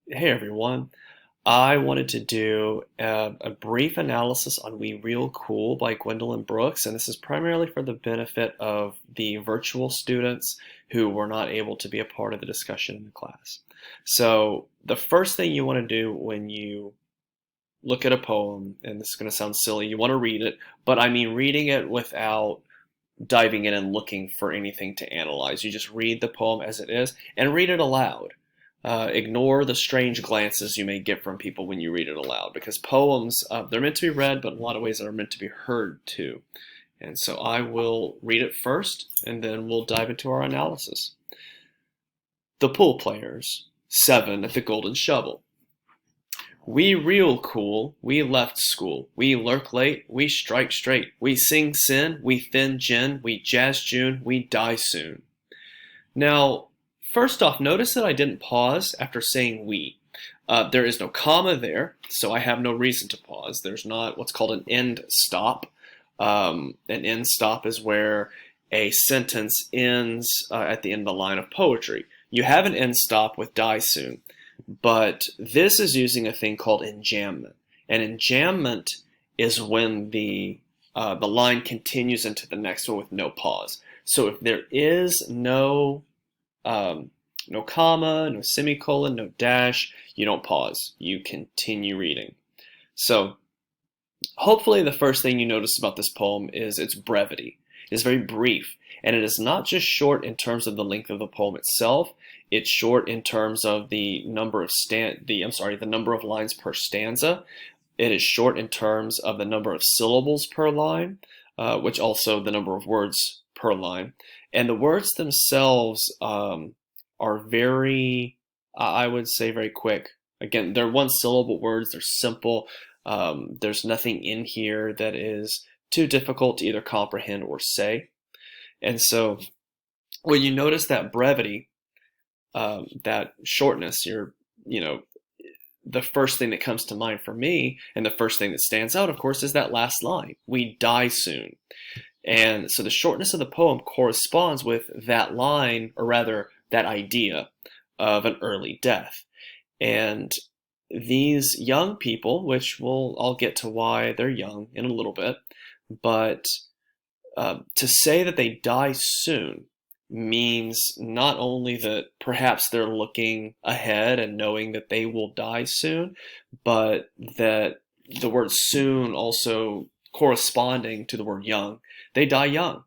Hey everyone. I wanted to do a brief analysis on We Real Cool by Gwendolyn Brooks, and this is primarily for the benefit of the virtual students who were not able to be a part of the discussion in the class. So the first thing you want to do when you look at a poem, and this is going to sound silly, you want to read it, but I mean reading it without diving in and looking for anything to analyze. You just read the poem as it is and read it aloud. Ignore the strange glances you may get from people when you read it aloud, because poems, they're meant to be read, but in a lot of ways they're meant to be heard too. And so I will read it first, and then we'll dive into our analysis. The Pool Players, 7 at the Golden Shovel. We real cool, we left school. We lurk late, we strike straight. We sing sin, we thin gin. We jazz June, we die soon. Now, first off, notice that I didn't pause after saying we. There is no comma there, so I have no reason to pause. There's not what's called an end stop. An end stop is where a sentence ends at the end of the line of poetry. You have an end stop with die soon, but this is using a thing called enjambment. And enjambment is when the line continues into the next one with no pause. So if there is no comma, no semicolon, no dash, you don't pause. You continue reading. So hopefully the first thing you notice about this poem is its brevity. It is very brief, and it is not just short in terms of the length of the poem itself. It's short in terms of the number of the number of lines per stanza. It is short in terms of the number of syllables per line, which also the number of words per line. And the words themselves are very, I would say, very quick. Again, they're one-syllable words. They're simple. There's nothing in here that is too difficult to either comprehend or say. And so when you notice that brevity, that shortness, the first thing that comes to mind for me, and the first thing that stands out, of course, is that last line, we die soon. And so the shortness of the poem corresponds with that line, or rather, that idea of an early death. And these young people, which I'll get to why they're young in a little bit, but to say that they die soon means not only that perhaps they're looking ahead and knowing that they will die soon, but that the word soon also corresponding to the word young, they die young.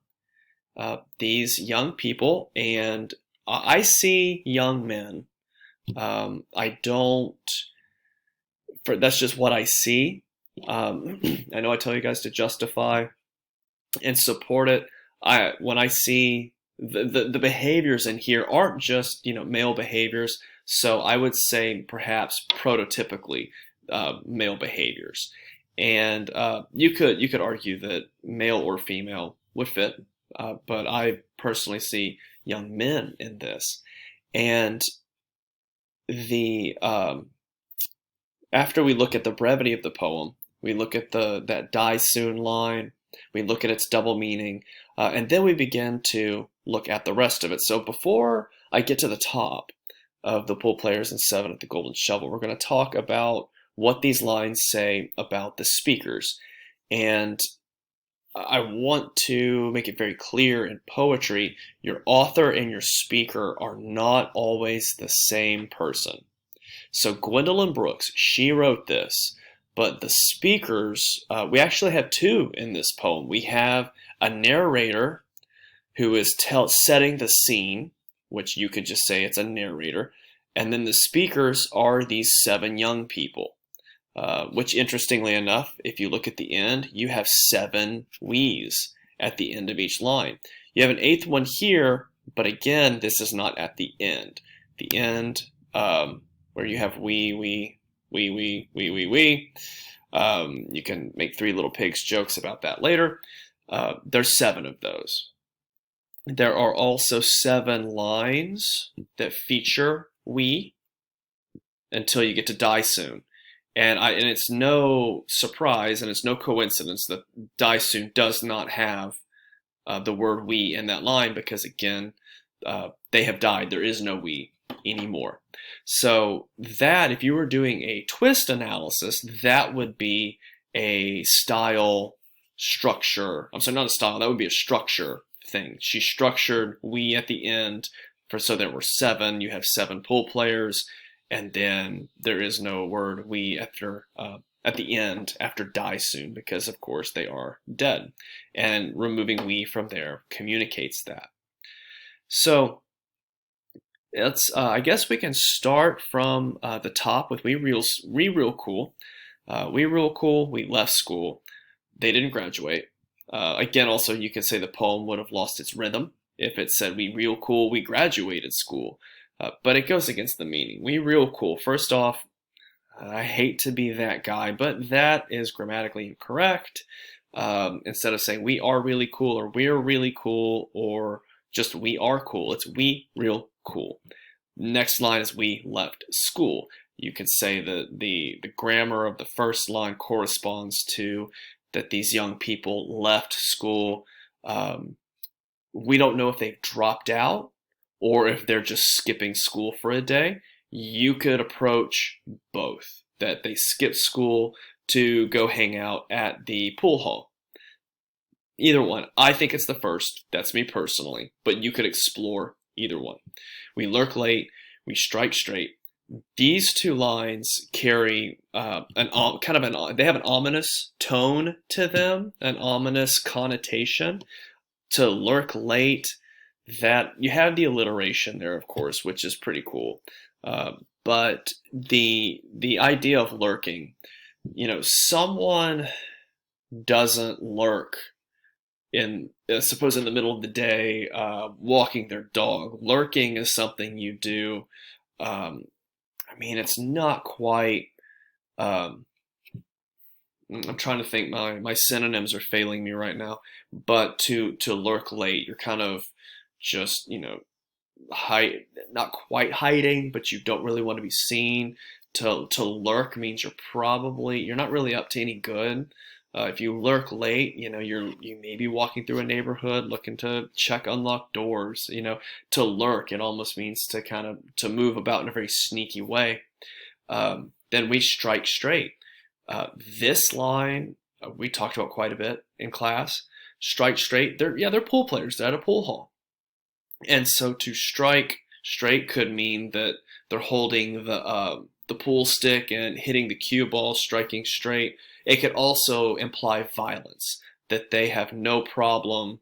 These young people, and I see young men. I don't, that's just what I see. I know I tell you guys to justify and support it. When I see the behaviors in here aren't just male behaviors, so I would say perhaps prototypically male behaviors, and you could argue that male or female would fit, but I personally see young men in this, and the after we look at the brevity of the poem, we look at that die soon line. We look at its double meaning, and then we begin to look at the rest of it. So before I get to the top of the Pool Players and 7 at the Golden Shovel, we're going to talk about what these lines say about the speakers. And I want to make it very clear in poetry, your author and your speaker are not always the same person. So Gwendolyn Brooks, she wrote this. But the speakers, we actually have 2 in this poem. We have a narrator who is setting the scene, which you could just say it's a narrator. And then the speakers are these 7 young people, which interestingly enough, if you look at the end, you have 7 we's at the end of each line. You have an 8th one here, but again, this is not at the end. The end, where you have we. You can make 3 little pigs jokes about that later. There's 7 of those. There are also 7 lines that feature we until you get to die soon. And it's no surprise and it's no coincidence that die soon does not have the word we in that line, because again, they have died. There is no we anymore. So that, if you were doing a twist analysis, that would be a style structure. I'm sorry, not a style, that would be a structure thing. She structured we at the end so there were 7, you have 7 pool players, and then there is no word we after at the end after die soon, because of course they are dead. And removing we from there communicates that. So let's I guess we can start from the top with we real cool. We real cool, we left school. They didn't graduate. Again, also you could say the poem would have lost its rhythm if it said we real cool, we graduated school. But it goes against the meaning. We real cool. First off, I hate to be that guy, but that is grammatically incorrect. Instead of saying we are really cool or we're really cool or just we are cool, it's we real cool. Next line is we left school. You could say that the grammar of the first line corresponds to that these young people left school. We don't know if they've dropped out or if they're just skipping school for a day. You could approach both, that they skip school to go hang out at the pool hall. Either one. I think it's the first. That's me personally. But you could explore either one. We lurk late. We strike straight. These two lines carry they have an ominous tone to them, an ominous connotation. To lurk late, that you have the alliteration there, of course, which is pretty cool. But the idea of lurking, someone doesn't lurk in suppose in the middle of the day walking their dog. Lurking is something you do. It's not quite. I'm trying to think. My synonyms are failing me right now. But to lurk late, you're kind of just not quite hiding, but you don't really want to be seen. To lurk means you're not really up to any good. If you lurk late, you may be walking through a neighborhood looking to check unlocked doors. To lurk, it almost means to move about in a very sneaky way. Then we strike straight. This line we talked about quite a bit in class. Strike straight. They're pool players. They're at a pool hall, and so to strike straight could mean that they're holding the pool stick and hitting the cue ball, striking straight. It could also imply violence, that they have no problem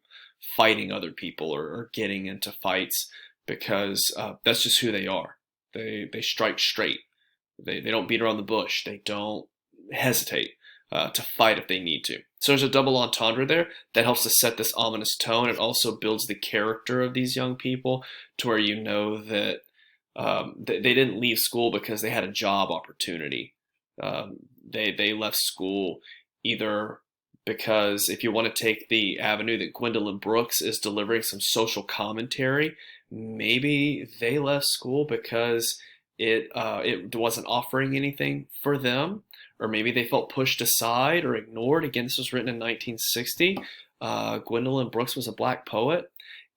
fighting other people or getting into fights because that's just who they are. They strike straight. They don't beat around the bush. They don't hesitate to fight if they need to. So there's a double entendre there that helps to set this ominous tone. It also builds the character of these young people to where you know that they didn't leave school because they had a job opportunity. They left school either because, if you want to take the avenue that Gwendolyn Brooks is delivering some social commentary, maybe they left school because it wasn't offering anything for them, or maybe they felt pushed aside or ignored. Again, this was written in 1960. Gwendolyn Brooks was a black poet,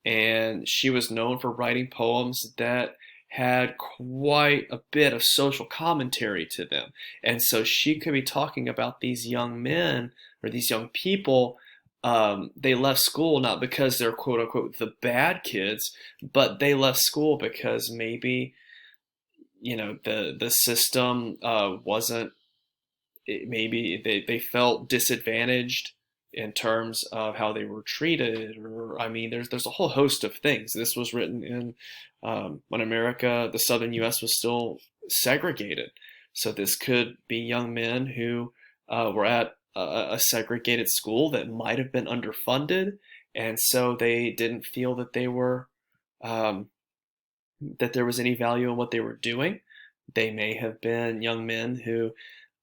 and she was known for writing poems that had quite a bit of social commentary to them. And so she could be talking about these young men or these young people. They left school not because they're quote unquote the bad kids, but they left school because maybe the system wasn't. Maybe they felt disadvantaged in terms of how they were treated, or there's a whole host of things. This was written in when America, the southern U.S. was still segregated. So this could be young men who were at a segregated school that might have been underfunded, and so they didn't feel that they were that there was any value in what they were doing. They may have been young men who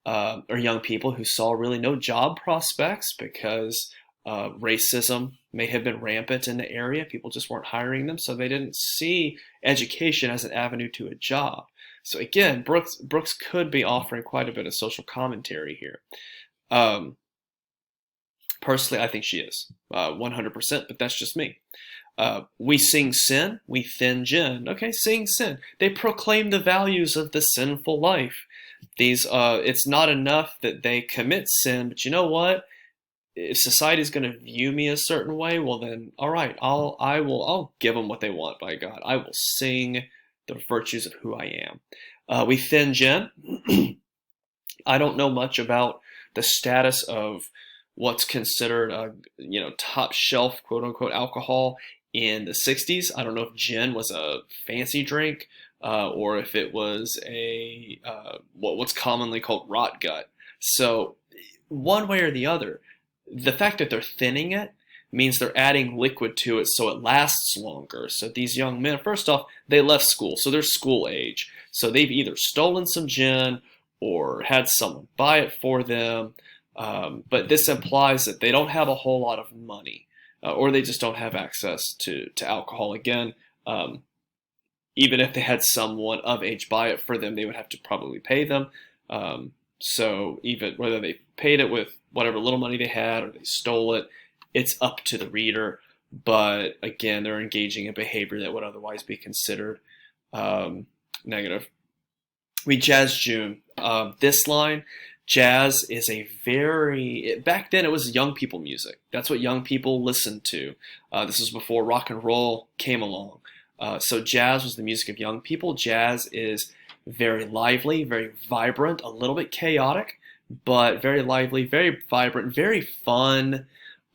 or young people who saw really no job prospects because racism may have been rampant in the area. People just weren't hiring them, so they didn't see education as an avenue to a job. So again, Brooks could be offering quite a bit of social commentary here. Personally, I think she is 100%, but that's just me. We sing sin, we thin Jin. Okay, sing sin. They proclaim the values of the sinful life. It's not enough that they commit sin, but you know what? If society is going to view me a certain way, well then, all right, I'll give them what they want. By God, I will sing the virtues of who I am. We thin Jin. I don't know much about the status of what's considered top shelf quote unquote alcohol in the 60s. I don't know if gin was a fancy drink or if it was a what's commonly called rot gut. So one way or the other, the fact that they're thinning it means they're adding liquid to it so it lasts longer. So these young men, first off, they left school, so they're school age. So they've either stolen some gin or had someone buy it for them. But this implies that they don't have a whole lot of money, or they just don't have access to alcohol. Again, even if they had someone of age buy it for them, they would have to probably pay them. So even whether they paid it with whatever little money they had or they stole it, it's up to the reader. But again, they're engaging in behavior that would otherwise be considered negative. We jazz June. This line, jazz is back then it was young people music. That's what young people listened to. This was before rock and roll came along. So jazz was the music of young people. Jazz is very lively, very vibrant, a little bit chaotic, but very lively, very vibrant, very fun.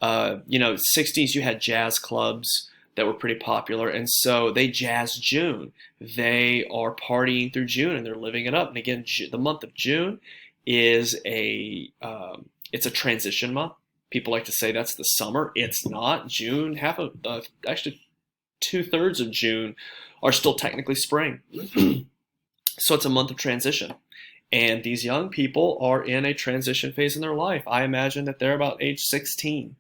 60s you had jazz clubs that were pretty popular, and so they jazz June. They are partying through June and they're living it up. And again, the month of June is it's a transition month. People like to say that's the summer. It's not. June, actually 2/3 of June are still technically spring. So it's a month of transition. And these young people are in a transition phase in their life. I imagine that they're about age 16.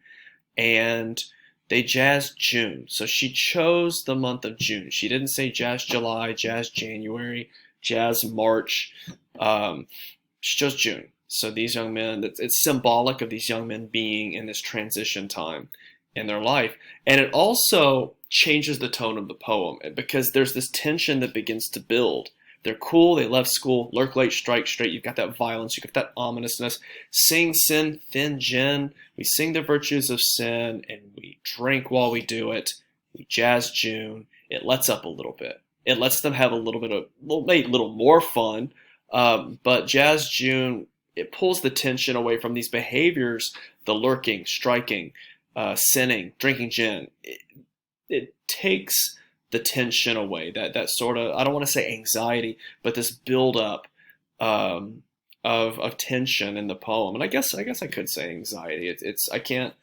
And they jazz June. So she chose the month of June. She didn't say jazz July, jazz January, jazz March. She chose June. So these young men, it's symbolic of these young men being in this transition time in their life. And it also changes the tone of the poem because there's this tension that begins to build. They're cool, they left school, lurk late, strike straight. You've got that violence, you've got that ominousness. Sing sin, thin gin. We sing the virtues of sin, and we drink while we do it. We jazz June. It lets up a little bit. It lets them have a little more fun. But jazz June, it pulls the tension away from these behaviors, the lurking, striking, sinning, drinking gin. It takes the tension away, that sort of, I don't want to say anxiety, but this buildup of tension in the poem. And I guess I could say anxiety. It's I can't.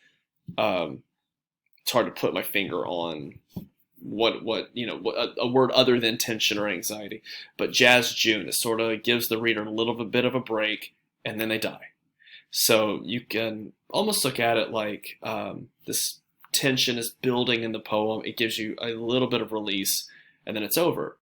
It's hard to put my finger on what a word other than tension or anxiety. But jazz June, it sort of gives the reader a little bit of a break, and then they die. So you can almost look at it like this tension is building in the poem. It gives you a little bit of release, and then it's over.